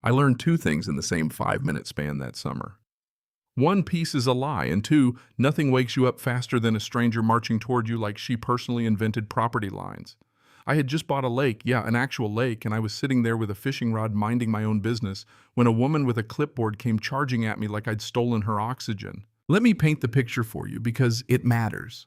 I learned two things in the same 5-minute span that summer. One, peace is a lie, and two, nothing wakes you up faster than a stranger marching toward you like she personally invented property lines. I had just bought a lake, yeah, an actual lake, and I was sitting there with a fishing rod minding my own business when a woman with a clipboard came charging at me like I'd stolen her oxygen. Let me paint the picture for you because it matters.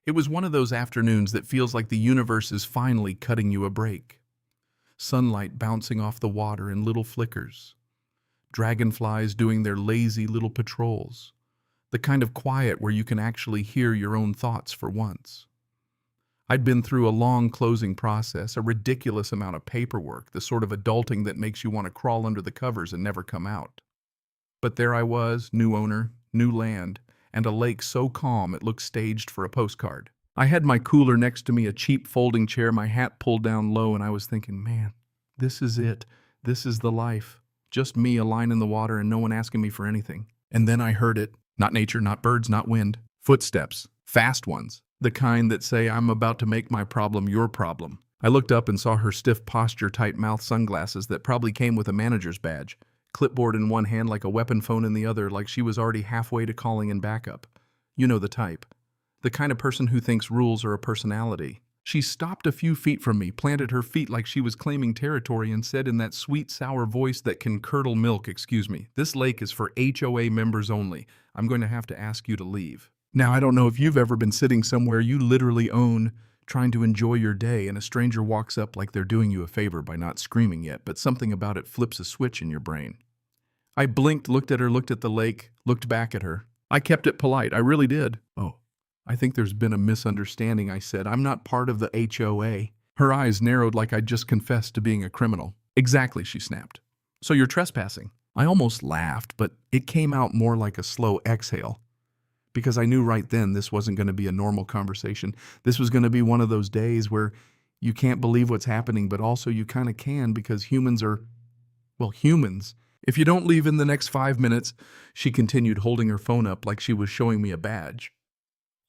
It was one of those afternoons that feels like the universe is finally cutting you a break. Sunlight bouncing off the water in little flickers. Dragonflies doing their lazy little patrols. The kind of quiet where you can actually hear your own thoughts for once. I'd been through a long closing process, a ridiculous amount of paperwork, the sort of adulting that makes you want to crawl under the covers and never come out. But there I was, new owner, new land, and a lake so calm it looked staged for a postcard. I had my cooler next to me, a cheap folding chair, my hat pulled down low, and I was thinking, man, this is it. This is the life. Just me, a line in the water, and no one asking me for anything. And then I heard it. Not nature, not birds, not wind. Footsteps. Fast ones. The kind that say, I'm about to make my problem your problem. I looked up and saw her stiff posture, tight mouth, sunglasses that probably came with a manager's badge. Clipboard in one hand like a weapon phone in the other, like she was already halfway to calling in backup. You know the type. The kind of person who thinks rules are a personality. She stopped a few feet from me, planted her feet like she was claiming territory, and said in that sweet, sour voice that can curdle milk, excuse me, this lake is for HOA members only. I'm going to have to ask you to leave. Now, I don't know if you've ever been sitting somewhere you literally own, trying to enjoy your day, and a stranger walks up like they're doing you a favor by not screaming yet, but something about it flips a switch in your brain. I blinked, looked at her, looked at the lake, looked back at her. I kept it polite, I really did. Oh, I think there's been a misunderstanding, I said. I'm not part of the HOA. Her eyes narrowed like I'd just confessed to being a criminal. Exactly, she snapped. So you're trespassing. I almost laughed, but it came out more like a slow exhale. Because I knew right then this wasn't going to be a normal conversation. This was going to be one of those days where you can't believe what's happening, but also you kind of can because humans are, well, humans. If you don't leave in the next 5 minutes, she continued, holding her phone up like she was showing me a badge.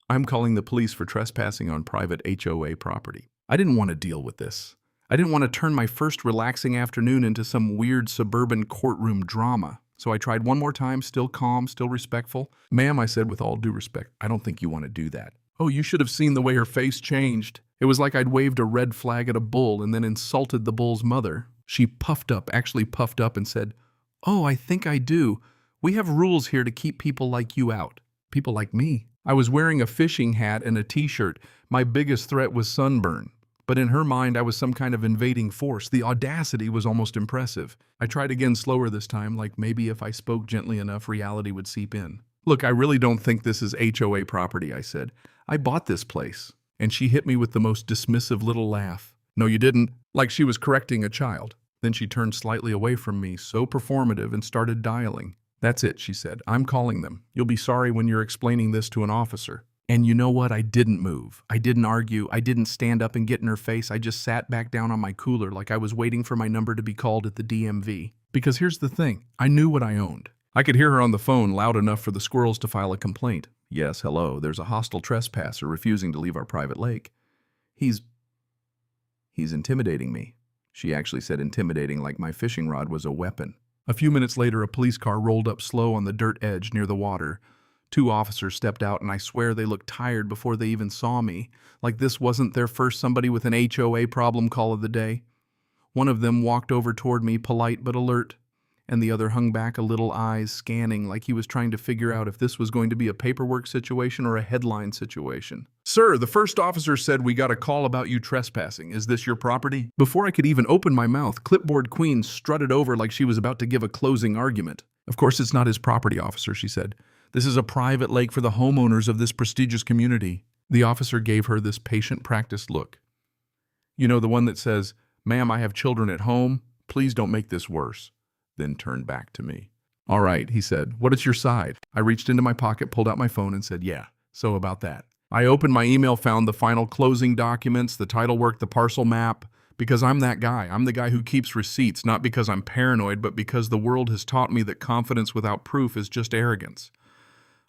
I'm calling the police for trespassing on private HOA property. I didn't want to deal with this. I didn't want to turn my first relaxing afternoon into some weird suburban courtroom drama. So I tried one more time, still calm, still respectful. Ma'am, I said with all due respect, I don't think you want to do that. Oh, you should have seen the way her face changed. It was like I'd waved a red flag at a bull and then insulted the bull's mother. She puffed up, actually puffed up and said, oh, I think I do. We have rules here to keep people like you out. People like me. I was wearing a fishing hat and a t-shirt. My biggest threat was sunburn. But in her mind, I was some kind of invading force. The audacity was almost impressive. I tried again slower this time, like maybe if I spoke gently enough, reality would seep in. Look, I really don't think this is HOA property, I said. I bought this place. And she hit me with the most dismissive little laugh. No, you didn't. Like she was correcting a child. Then she turned slightly away from me, so performative, and started dialing. That's it, she said. I'm calling them. You'll be sorry when you're explaining this to an officer. And you know what? I didn't move. I didn't argue. I didn't stand up and get in her face. I just sat back down on my cooler like I was waiting for my number to be called at the DMV. Because here's the thing. I knew what I owned. I could hear her on the phone loud enough for the squirrels to file a complaint. Yes, hello. There's a hostile trespasser refusing to leave our private lake. He's intimidating me. She actually said intimidating like my fishing rod was a weapon. A few minutes later, a police car rolled up slow on the dirt edge near the water. 2 officers stepped out, and I swear they looked tired before they even saw me, like this wasn't their first somebody with an HOA problem call of the day. One of them walked over toward me, polite but alert, and the other hung back a little, eyes scanning like he was trying to figure out if this was going to be a paperwork situation or a headline situation. Sir, the first officer said we got a call about you trespassing. Is this your property? Before I could even open my mouth, Clipboard Queen strutted over like she was about to give a closing argument. Of course it's not his property, officer, she said. This is a private lake for the homeowners of this prestigious community. The officer gave her this patient, practiced look. You know, the one that says, ma'am, I have children at home. Please don't make this worse. Then turned back to me. All right, he said. What is your side? I reached into my pocket, pulled out my phone, and said, yeah, so about that. I opened my email, found the final closing documents, the title work, the parcel map, because I'm that guy. I'm the guy who keeps receipts, not because I'm paranoid, but because the world has taught me that confidence without proof is just arrogance.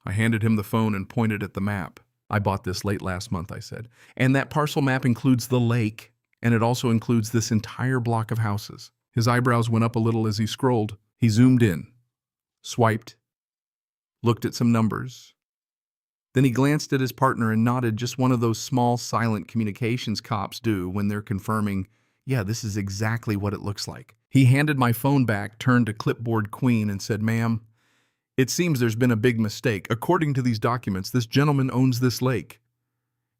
I handed him the phone and pointed at the map. I bought this late last month, I said. And that parcel map includes the lake, and it also includes this entire block of houses. His eyebrows went up a little as he scrolled. He zoomed in, swiped, looked at some numbers. Then he glanced at his partner and nodded, just one of those small, silent communications cops do when they're confirming, yeah, this is exactly what it looks like. He handed my phone back, turned to Clipboard Queen, and said, "Ma'am, it seems there's been a big mistake. According to these documents, this gentleman owns this lake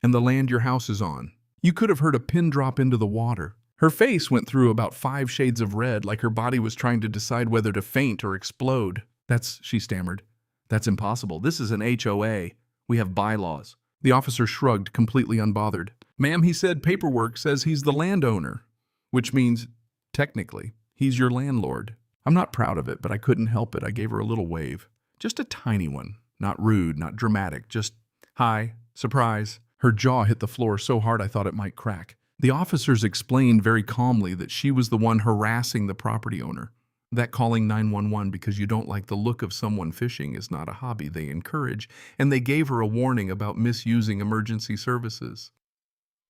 and the land your house is on." You could have heard a pin drop into the water. Her face went through about 5 shades of red, like her body was trying to decide whether to faint or explode. She stammered. "That's impossible. This is an HOA. We have bylaws." The officer shrugged, completely unbothered. "Ma'am," he said, "paperwork says he's the landowner, which means, technically, he's your landlord." I'm not proud of it, but I couldn't help it. I gave her a little wave. Just a tiny one. Not rude, not dramatic, just, "Hi, surprise." Her jaw hit the floor so hard I thought it might crack. The officers explained very calmly that she was the one harassing the property owner. That calling 911 because you don't like the look of someone fishing is not a hobby they encourage, and they gave her a warning about misusing emergency services.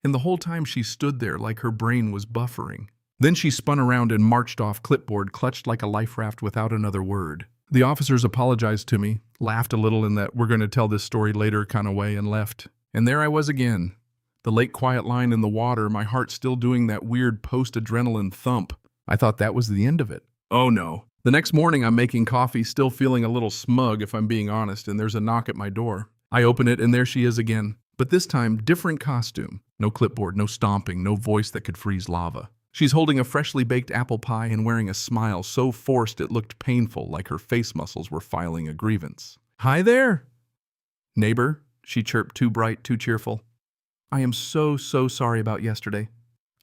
And the whole time she stood there like her brain was buffering. Then she spun around and marched off, clipboard clutched like a life raft without another word. The officers apologized to me, laughed a little in that we're going to tell this story later kind of way, and left. And there I was again. The lake quiet line in the water, my heart still doing that weird post-adrenaline thump. I thought that was the end of it. Oh no. The next morning I'm making coffee, still feeling a little smug if I'm being honest, and there's a knock at my door. I open it and there she is again. But this time, different costume. No clipboard, no stomping, no voice that could freeze lava. She's holding a freshly baked apple pie and wearing a smile so forced it looked painful, like her face muscles were filing a grievance. "Hi there, neighbor," she chirped, too bright, too cheerful. "I am so sorry about yesterday.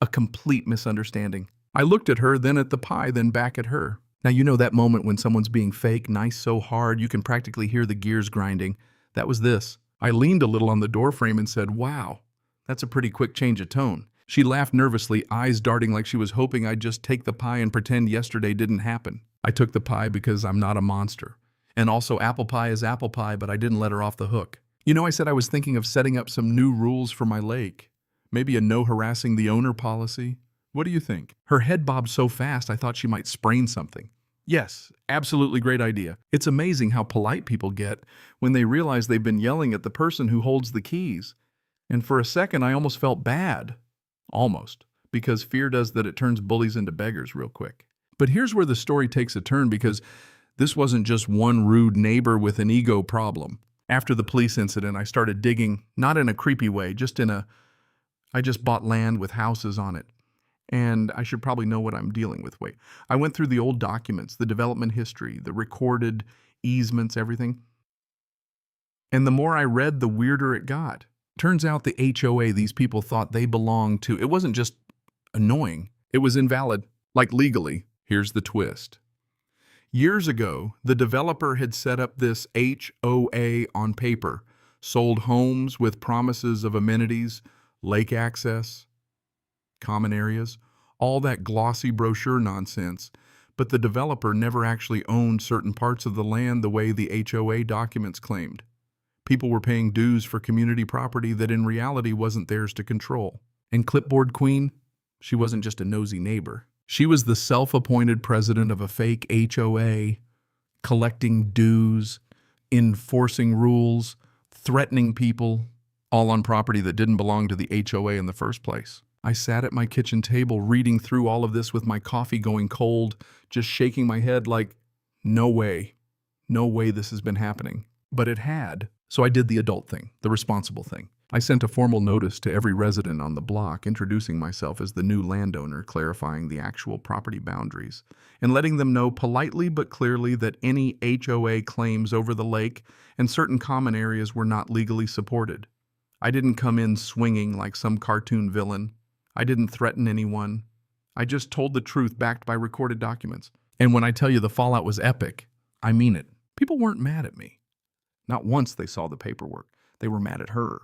A complete misunderstanding." I looked at her, then at the pie, then back at her. Now you know that moment when someone's being fake, nice so hard you can practically hear the gears grinding. That was this. I leaned a little on the doorframe and said, "Wow, that's a pretty quick change of tone." She laughed nervously, eyes darting like she was hoping I'd just take the pie and pretend yesterday didn't happen. I took the pie because I'm not a monster. And also apple pie is apple pie, but I didn't let her off the hook. You know, I said I was thinking of setting up some new rules for my lake. Maybe a no harassing the owner policy. What do you think? Her head bobbed so fast I thought she might sprain something. Yes, absolutely great idea. It's amazing how polite people get when they realize they've been yelling at the person who holds the keys. And for a second I almost felt bad. Almost. Because fear does that, it turns bullies into beggars real quick. But here's where the story takes a turn, because this wasn't just one rude neighbor with an ego problem. After the police incident, I started digging, not in a creepy way, I just bought land with houses on it. And I should probably know what I'm dealing with. Wait, I went through the old documents, the development history, the recorded easements, everything. And the more I read, the weirder it got. Turns out the HOA these people thought they belonged to, it wasn't just annoying, it was invalid, like legally. Here's the twist. Years ago, the developer had set up this HOA on paper, sold homes with promises of amenities, lake access, common areas, all that glossy brochure nonsense, but the developer never actually owned certain parts of the land the way the HOA documents claimed. People were paying dues for community property that in reality wasn't theirs to control. And Clipboard Queen, she wasn't just a nosy neighbor. She was the self-appointed president of a fake HOA, collecting dues, enforcing rules, threatening people, all on property that didn't belong to the HOA in the first place. I sat at my kitchen table reading through all of this with my coffee going cold, just shaking my head like, no way this has been happening. But it had. So I did the adult thing, the responsible thing. I sent a formal notice to every resident on the block introducing myself as the new landowner, clarifying the actual property boundaries, and letting them know politely but clearly that any HOA claims over the lake and certain common areas were not legally supported. I didn't come in swinging like some cartoon villain. I didn't threaten anyone. I just told the truth backed by recorded documents. And when I tell you the fallout was epic, I mean it. People weren't mad at me. Not once they saw the paperwork. They were mad at her.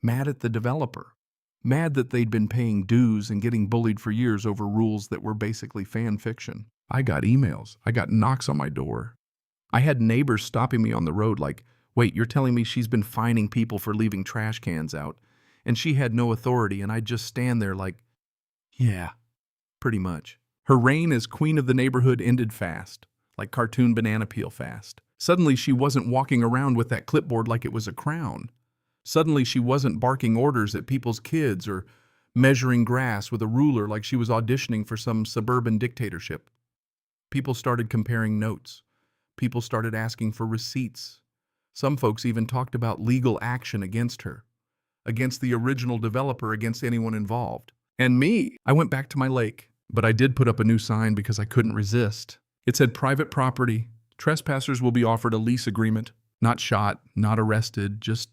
Mad at the developer. Mad that they'd been paying dues and getting bullied for years over rules that were basically fan fiction. I got emails. I got knocks on my door. I had neighbors stopping me on the road like, "Wait, you're telling me she's been fining people for leaving trash cans out, and she had no authority," and I'd just stand there like, "Yeah, pretty much." Her reign as queen of the neighborhood ended fast, like cartoon banana peel fast. Suddenly she wasn't walking around with that clipboard like it was a crown. Suddenly she wasn't barking orders at people's kids or measuring grass with a ruler like she was auditioning for some suburban dictatorship. People started comparing notes. People started asking for receipts. Some folks even talked about legal action against her, against the original developer, against anyone involved. And me, I went back to my lake, but I did put up a new sign because I couldn't resist. It said private property. Trespassers will be offered a lease agreement. Not shot, not arrested, just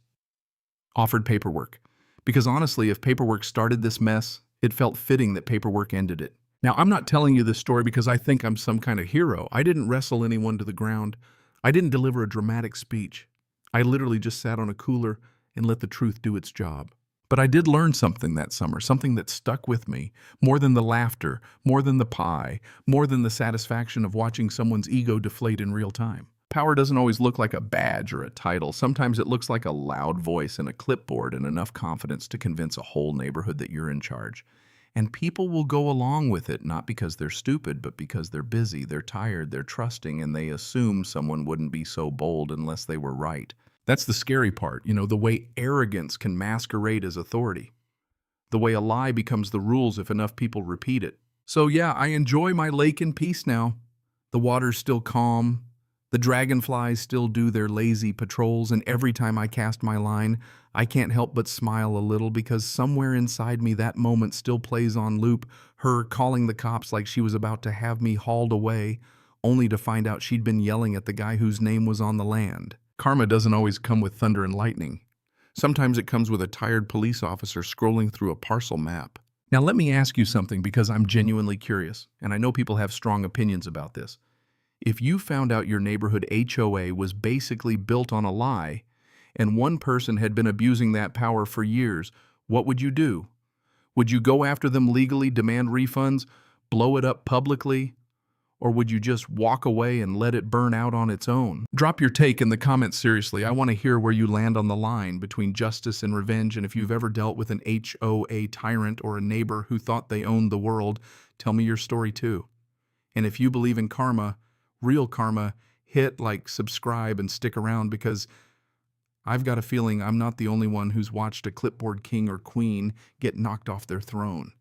offered paperwork. Because honestly, if paperwork started this mess, it felt fitting that paperwork ended it. Now, I'm not telling you this story because I think I'm some kind of hero. I didn't wrestle anyone to the ground. I didn't deliver a dramatic speech. I literally just sat on a cooler and let the truth do its job. But I did learn something that summer, something that stuck with me, more than the laughter, more than the pie, more than the satisfaction of watching someone's ego deflate in real time. Power doesn't always look like a badge or a title. Sometimes it looks like a loud voice and a clipboard and enough confidence to convince a whole neighborhood that you're in charge. And people will go along with it, not because they're stupid, but because they're busy, they're tired, they're trusting, and they assume someone wouldn't be so bold unless they were right. That's the scary part, the way arrogance can masquerade as authority. The way a lie becomes the rules if enough people repeat it. So yeah, I enjoy my lake in peace now. The water's still calm. The dragonflies still do their lazy patrols, and every time I cast my line, I can't help but smile a little because somewhere inside me that moment still plays on loop, her calling the cops like she was about to have me hauled away, only to find out she'd been yelling at the guy whose name was on the land. Karma doesn't always come with thunder and lightning. Sometimes it comes with a tired police officer scrolling through a parcel map. Now let me ask you something because I'm genuinely curious, and I know people have strong opinions about this. If you found out your neighborhood HOA was basically built on a lie, and one person had been abusing that power for years, what would you do? Would you go after them legally, demand refunds, blow it up publicly? Or would you just walk away and let it burn out on its own? Drop your take in the comments seriously. I want to hear where you land on the line between justice and revenge, and if you've ever dealt with an HOA tyrant or a neighbor who thought they owned the world, tell me your story too. And if you believe in karma, real karma, hit like, subscribe, and stick around because I've got a feeling I'm not the only one who's watched a clipboard king or queen get knocked off their throne.